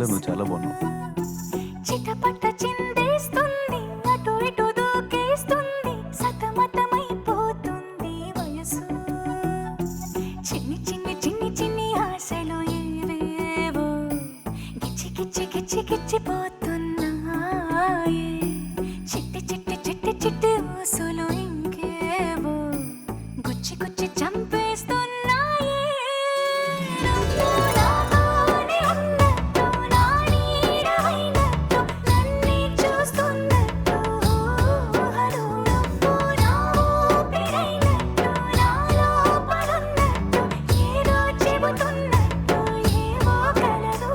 స్టైల్‌లో నువ్వు చాలా బాగున్నావు. చిటపట చిందేస్తుంది అటు ఇటు దూకేస్తుంది సతమతమైపోతుంది వయసు చిన్ని చిన్ని చిన్ని చిన్ని ఆశలు ఏవేవో గిచ్చి గిచ్చి గిచ్చి గిచ్చిపోతున్నాయి చిట్టి చిట్టి చిట్టి చిట్టి ఊసులు ఇంకేవో గుచ్చి గుచ్చి చంపేస్తున్నాయి నువ్వు నాతోనే ఉన్నట్టు నా నీడవైనట్టు నన్నే చూస్తున్నట్టు ఊహలు నువ్వు నా ఊపిరైనట్టు నా లోపలున్నట్టు ఏదో చెబుతున్నట్టు ఏవో కలదు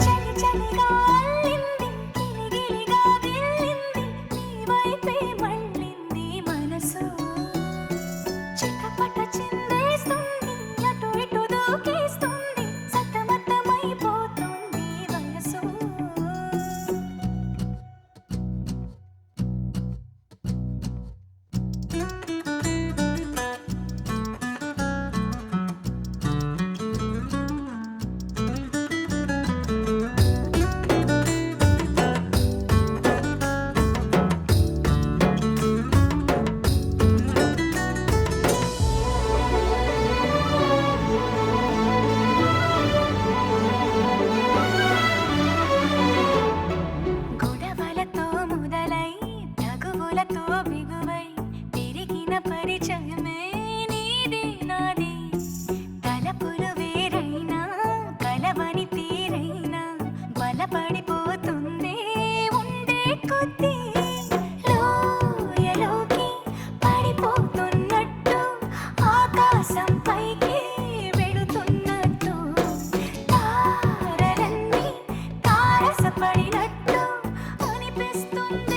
చలి చలిగా అల్లింది గిలిగిలిగా గిల్లింది నీ వైపే మళ్ళింది మనసు చిటపట చిందేస్తుంది అటు ఇటు దూకేస్తుంది సతమతమైపోతుంది వయసు గొడవలతో మొదలై తగువులతో బిగువై పెరిగిన పరిచయమే నీది నాది తలపులు వేరైనా కలవని తీరైనా బలపడిపోతుంది ఉండే కొద్దీ లోయలోకి పడిపోతున్నట్టు ఆకాశం పైకి వెళుతున్నట్టు తారలన్నీ తారసపడినట్టు అనిపిస్తుంది